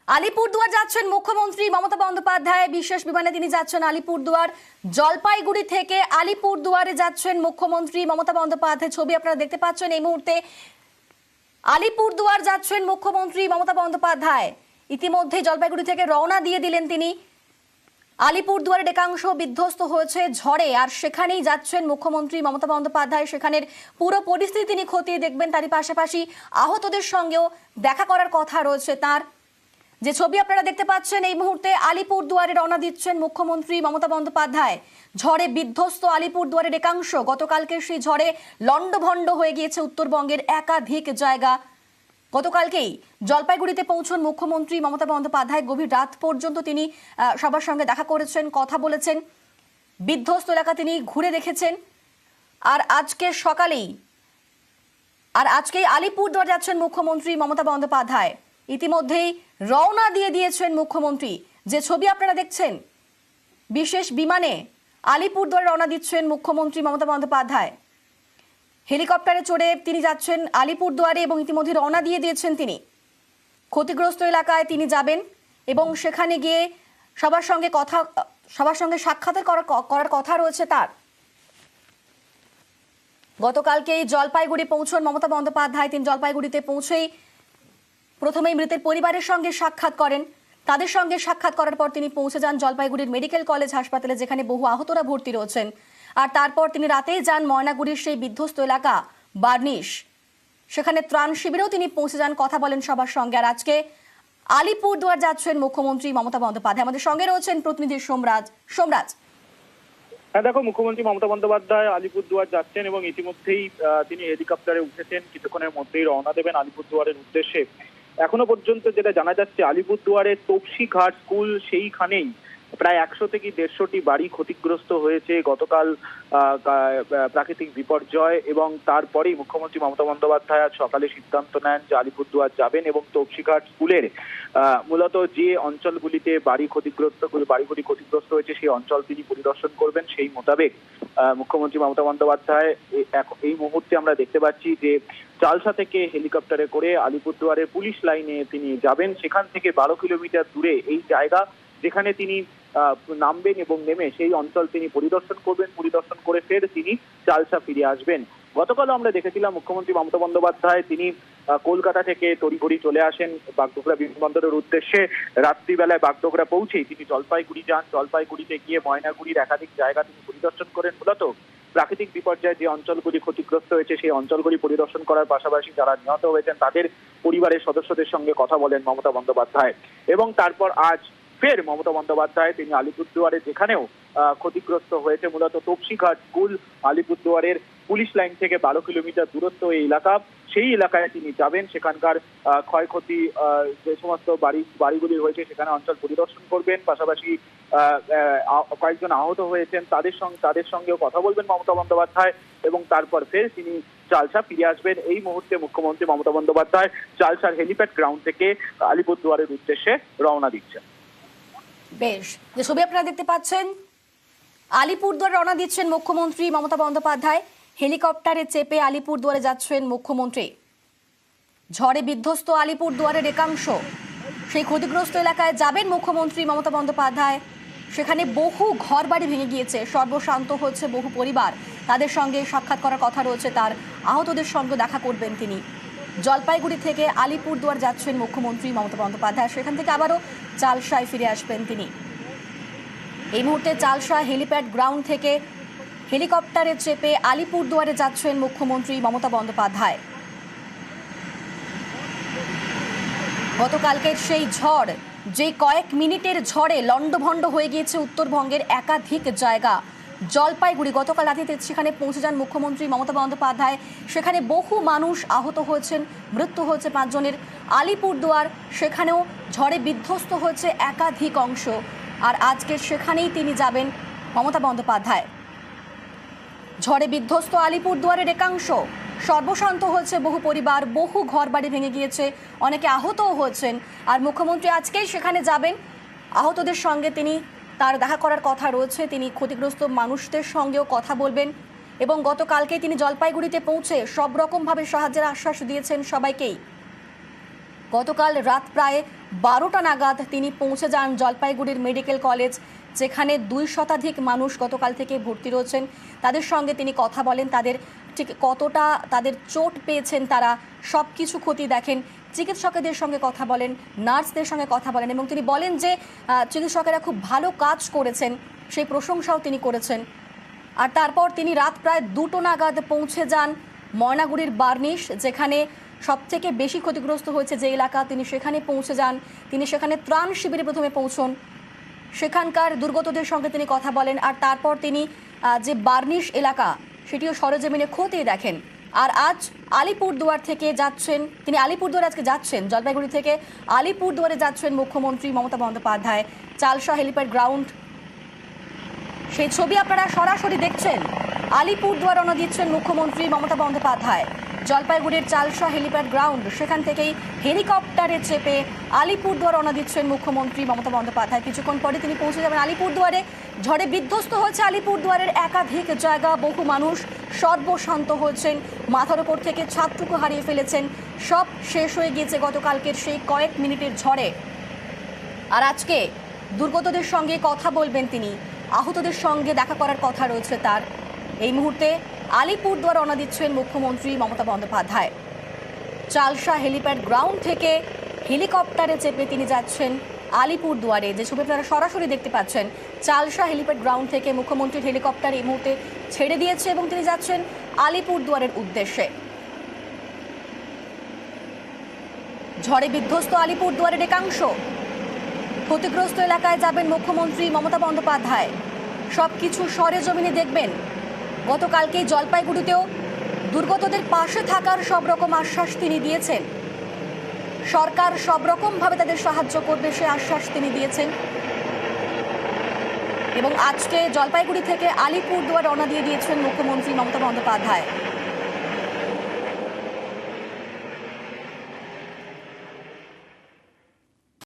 আলিপুরদুয়ার যাচ্ছেন মুখ্যমন্ত্রী মমতা বন্দ্যোপাধ্যায়। বিশেষ বিমানে তিনি যাচ্ছেন আলিপুরদুয়ার। জলপাইগুড়ি থেকে আলিপুরদুয়ারে যাচ্ছেন মুখ্যমন্ত্রী মমতা বন্দ্যোপাধ্যায়। ছবি আপনারা দেখতে পাচ্ছেন এই মুহূর্তে। আলিপুরদুয়ার যাচ্ছেন মুখ্যমন্ত্রী মমতা বন্দ্যোপাধ্যায়। ইতিমধ্যে জলপাইগুড়ি থেকে রওনা দিয়ে দিলেন তিনি। আলিপুরদুয়ারের একাংশ বিধ্বস্ত হয়েছে ঝড়ে, আর সেখানেই যাচ্ছেন মুখ্যমন্ত্রী মমতা বন্দ্যোপাধ্যায়। সেখানের পুরো পরিস্থিতি তিনি খতিয়ে দেখবেন। তারই পাশাপাশি আহতদের সঙ্গেও দেখা করার কথা রয়েছে তার। যে ছবি আপনারা দেখতে পাচ্ছেন এই মুহূর্তে, আলিপুরদুয়ারে রওনা দিচ্ছেন মুখ্যমন্ত্রী মমতা বন্দ্যোপাধ্যায়। ঝড়ে বিধ্বস্ত আলিপুরদুয়ারের একাংশ। গতকালকে সেই ঝড়ে লন্ডভন্ড হয়ে গিয়েছে উত্তরবঙ্গের একাধিক জায়গা। গতকালকেই জলপাইগুড়িতে পৌঁছন মুখ্যমন্ত্রী মমতা বন্দ্যোপাধ্যায়। গভীর রাত পর্যন্ত তিনি সবার সঙ্গে দেখা করেছেন, কথা বলেছেন, বিধ্বস্ত এলাকা তিনি ঘুরে দেখেছেন। আর আজকেই আলিপুরদুয়ার যাচ্ছেন মুখ্যমন্ত্রী মমতা বন্দ্যোপাধ্যায়। ইতিমধ্যেই রওনা দিয়ে দিয়েছেন মুখ্যমন্ত্রী। যে ছবি আপনারা দেখছেন, বিশেষ বিমানে আলিপুরদুয়ারে রওনা দিচ্ছেন মুখ্যমন্ত্রী মমতা বন্দ্যোপাধ্যায়। হেলিকপ্টারে চড়ে তিনি যাচ্ছেন আলিপুরদুয়ারে এবং ইতিমধ্যে রওনা দিয়ে দিয়েছেন তিনি। ক্ষতিগ্রস্ত এলাকায় তিনি যাবেন এবং সেখানে গিয়ে সবার সঙ্গে সাক্ষাৎ করার কথা রয়েছে তার। গতকালকেই জলপাইগুড়ি পৌঁছন মমতা বন্দ্যোপাধ্যায়। তিনি জলপাইগুড়িতে পৌঁছেই প্রথমেই মৃতের পরিবারের সঙ্গে সাক্ষাৎ করেন। তাদের সঙ্গে সাক্ষাৎ করার পর তিনি পৌঁছে যান জলপাইগুড়ির মেডিকেল কলেজ হাসপাতালে, যেখানে বহু আহতরা ভর্তি রয়েছেন। আর তারপর তিনি রাতেই যান ময়নাগুড়ির সেই বিধ্বস্ত এলাকা বার্নিশ। সেখানে ত্রাণ শিবিরেও তিনি পৌঁছে যান, কথা বলেন সবার সঙ্গে। আর আজকে আলিপুরদুয়ার যাচ্ছেন মুখ্যমন্ত্রী মমতা বন্দ্যোপাধ্যায়। আমাদের সঙ্গে রয়েছেন প্রতিনিধি সোমরাজ। হ্যাঁ, দেখো, মুখ্যমন্ত্রী মমতা বন্দ্যোপাধ্যায় আলিপুরদুয়ার যাচ্ছেন এবং ইতিমধ্যেই তিনি হেলিকপ্টারে উঠেছেন। কিছুক্ষণের মধ্যেই রওনা দেবেন আলিপুরদুয়ারের উদ্দেশ্যে। এখনো পর্যন্ত যেটা জানা যাচ্ছে, আলিপুরদুয়ারের তপসি ঘাট স্কুল সেইখানেই প্রায় 100 থেকে 150টি বাড়ি ক্ষতিগ্রস্ত হয়েছে গতকাল প্রাকৃতিক বিপর্যয়। এবং তারপরেই মুখ্যমন্ত্রী মমতা বন্দ্যোপাধ্যায় আজ সকালে সিদ্ধান্ত নেন যে আলিপুরদুয়ার যাবেন এবং তপসিঘাট স্কুলের মূলত যে অঞ্চলগুলিতে বাড়িগুলি ক্ষতিগ্রস্ত হয়েছে সেই অঞ্চল তিনি পরিদর্শন করবেন। সেই মোতাবেক মুখ্যমন্ত্রী মমতা বন্দ্যোপাধ্যায় এই মুহূর্তে আমরা দেখতে পাচ্ছি যে চালসা থেকে হেলিকপ্টারে করে আলিপুরদুয়ারের পুলিশ লাইনে তিনি যাবেন। সেখান থেকে 12 কিলোমিটার দূরে এই জায়গা, যেখানে তিনি নামবেন এবং নেমে সেই অঞ্চল তিনি পরিদর্শন করবেন। পরিদর্শন করে ফের তিনি চালসা ফিরে আসবেন। গতকালও আমরা দেখেছিলাম মুখ্যমন্ত্রী মমতা বন্দ্যোপাধ্যায় তিনি কলকাতা থেকে তড়িঘড়ি চলে আসেন বাগডোগরা বিমানবন্দরের উদ্দেশ্যে। রাত্রিবেলায় বাগডোগরা পৌঁছেই তিনি জলপাইগুড়ি যান। জলপাইগুড়িতে গিয়ে ময়নাগুড়ির একাধিক জায়গা তিনি পরিদর্শন করেন। মূলত প্রাকৃতিক বিপর্যয়ে যে অঞ্চলগুলি ক্ষতিগ্রস্ত হয়েছে সেই অঞ্চলগুলি পরিদর্শন করার পাশাপাশি যারা নিহত হয়েছেন তাদের পরিবারের সদস্যদের সঙ্গে কথা বলেন মমতা বন্দ্যোপাধ্যায়। এবং তারপর আজ ফের মমতা বন্দ্যোপাধ্যায় তিনি আলিপুরদুয়ারে, যেখানেও ক্ষতিগ্রস্ত হয়েছে মূলত তপসিঘাট স্কুল, আলিপুরদুয়ারের পুলিশ লাইন থেকে 12 কিলোমিটার দূরত্ব এই এলাকা, সেই এলাকায় তিনি যাবেন। সেখানকার ক্ষয়ক্ষতি যে সমস্ত বাড়িগুলি হয়েছে সেখানে অঞ্চল পরিদর্শন করবেন। পাশাপাশি কয়েকজন আহত হয়েছেন তাদের সঙ্গেও কথা বলবেন মমতা বন্দ্যোপাধ্যায় এবং তারপর ফের তিনি চালসা ফিরে আসবেন। এই মুহূর্তে মুখ্যমন্ত্রী মমতা বন্দ্যোপাধ্যায় চালসার হেলিপ্যাড গ্রাউন্ড থেকে আলিপুরদুয়ারের উদ্দেশ্যে রওনা দিচ্ছেন। বেশ, যে ছবি আপনারা দেখতে পাচ্ছেন, আলিপুরদুয়ারে রওনা দিচ্ছেন মুখ্যমন্ত্রী মমতা বন্দ্যোপাধ্যায়। হেলিকপ্টারে চেপে আলিপুরদুয়ারে যাচ্ছেন মুখ্যমন্ত্রী। ঝড়ে বিধ্বস্ত আলিপুরদুয়ারের একাংশ, সেই ক্ষতিগ্রস্ত এলাকায় যাবেন মুখ্যমন্ত্রী মমতা বন্দ্যোপাধ্যায়। সেখানে বহু ঘরবাড়ি ভেঙে গিয়েছে, সর্বশান্ত হচ্ছে বহু পরিবার। তাদের সঙ্গে সাক্ষাৎ করার কথা রয়েছে তার। আহতদের সঙ্গে দেখা করবেন তিনি। জলপাইগুড়ি থেকে আলিপুরদুয়ার যাচ্ছেন মুখ্যমন্ত্রী মমতা বন্দ্যোপাধ্যায়। সেখান থেকে আবারও চালসায় ফিরে আসবেন তিনি। এই মুহূর্তে চালসা হেলিপ্যাড গ্রাউন্ড থেকে হেলিকপ্টারে চেপে আলিপুরদুয়ারে যাচ্ছেন মুখ্যমন্ত্রী মমতা বন্দ্যোপাধ্যায়। গতকালকের সেই ঝড়, যে কয়েক মিনিটের ঝড়ে লন্ডভন্ড হয়ে গিয়েছে উত্তরবঙ্গের একাধিক জায়গা। জলপাইগুড়ি গতকাল রাতে সেখানে পৌঁছে যান মুখ্যমন্ত্রী মমতা বন্দ্যোপাধ্যায়। সেখানে বহু মানুষ আহত হয়েছেন, মৃত্যু হয়েছে 5 জনের। আলিপুরদুয়ার, সেখানেও ঝড়ে বিধ্বস্ত হয়েছে একাধিক অংশ। আর আজকে সেখানেই তিনি যাবেন মমতা বন্দ্যোপাধ্যায়। ঝড়ে বিধ্বস্ত আলিপুরদুয়ারের একাংশ, সর্বশান্ত হয়েছে বহু পরিবার, বহু ঘরবাড়ি ভেঙে গিয়েছে, অনেকে আহতও হয়েছেন। আর মুখ্যমন্ত্রী আজকেই সেখানে যাবেন। আহতদের সঙ্গে তার দেখা করার কথা রয়েছে। তিনি ক্ষতিগ্রস্ত মানুষদের সঙ্গেও কথা বলবেন এবং গতকালকে তিনি জলপাইগুড়িতে পৌঁছে সব রকমভাবে সাহায্যের আশ্বাস দিয়েছেন সবাইকেই। গতকাল রাত প্রায় 12টা নাগাদ তিনি পৌঁছে যান জলপাইগুড়ির মেডিকেল কলেজ, যেখানে 2 শতাধিক মানুষ গতকাল থেকে ভর্তি রয়েছেন। তাদের সঙ্গে তিনি কথা বলেন, তাদের ঠিক কতটা তাদের চোট পেয়েছেন, তারা সব কিছু ক্ষতি দেখেন, চিকিৎসকেদের সঙ্গে কথা বলেন, নার্সদের সঙ্গে কথা বলেন এবং তিনি বলেন যে চিকিৎসকেরা খুব ভালো কাজ করেছেন, সেই প্রশংসাও তিনি করেছেন। আর তারপর তিনি রাত প্রায় 2টো নাগাদ পৌঁছে যান ময়নাগুড়ির বার্নিশ, যেখানে সবথেকে বেশি ক্ষতিগ্রস্ত হয়েছে যে এলাকা, তিনি সেখানে পৌঁছে যান। তিনি সেখানে ত্রাণ শিবিরে প্রথমে পৌঁছন, সেখানকার দুর্গতদের সঙ্গে তিনি কথা বলেন। আর তারপর তিনি যে বার্নিশ এলাকা সেটিও সরেজমিনে খতিয়ে দেখেন। আর আজ আলিপুরদুয়ার থেকে যাচ্ছেন, তিনি আলিপুরদুয়ারে আজকে যাচ্ছেন, জলপাইগুড়ি থেকে আলিপুরদুয়ারে যাচ্ছেন মুখ্যমন্ত্রী মমতা বন্দ্যোপাধ্যায়। চালসা হেলিপ্যাড গ্রাউন্ড, সেই ছবি আপনারা সরাসরি দেখছেন। আলিপুরদুয়ার রওনা দিচ্ছেন মুখ্যমন্ত্রী মমতা বন্দ্যোপাধ্যায়। জলপাইগুড়ির চালসা হেলিপ্যাড গ্রাউন্ড, সেখান থেকেই হেলিকপ্টারে চেপে আলিপুরদুয়ার রওনা দিচ্ছেন মুখ্যমন্ত্রী মমতা বন্দ্যোপাধ্যায়। কিছুক্ষণ পরে তিনি পৌঁছে যাবেন আলিপুরদুয়ারে। ঝড়ে বিধ্বস্ত হয়েছে আলিপুরদুয়ারের একাধিক জায়গা, বহু মানুষ সর্বশান্ত হয়েছেন, মাথার ওপর থেকে ছাদটুকু হারিয়ে ফেলেছেন। সব শেষ হয়ে গিয়েছে গতকালকের সেই কয়েক মিনিটের ঝড়ে। আর আজকে দুর্গতদের সঙ্গে কথা বলবেন তিনি, আহতদের সঙ্গে দেখা করার কথা রয়েছে তার। এই মুহূর্তে আলিপুরদুয়ার রওনা দিচ্ছেন মুখ্যমন্ত্রী মমতা বন্দ্যোপাধ্যায়। চালসা হেলিপ্যাড গ্রাউন্ড থেকে হেলিকপ্টারে চেপে তিনি যাচ্ছেন আলিপুরদুয়ারে। যে ছবি আপনারা সরাসরি দেখতে পাচ্ছেন, চালসা হেলিপ্যাড গ্রাউন্ড থেকে মুখ্যমন্ত্রীর হেলিকপ্টার এই মুহূর্তে ছেড়ে দিয়েছে এবং তিনি যাচ্ছেন আলিপুরদুয়ারের উদ্দেশ্যে। ঝড়ে বিধ্বস্ত আলিপুরদুয়ারের একাংশ, ক্ষতিগ্রস্ত এলাকায় যাবেন মুখ্যমন্ত্রী মমতা বন্দ্যোপাধ্যায়। সবকিছু সরেজমিনে দেখবেন। গতকালকে জলপাইগুড়িতেও দুর্গতদের পাশে থাকার সব রকম আশ্বাস তিনি দিয়েছেন। সরকার সব রকমভাবে তাদের সাহায্য করবে সে আশ্বাস তিনি দিয়েছেন। এবং আজকে জলপাইগুড়ি থেকে আলিপুরদুয়ার রওনা দিয়ে দিয়েছেন মুখ্যমন্ত্রী মমতা বন্দ্যোপাধ্যায়।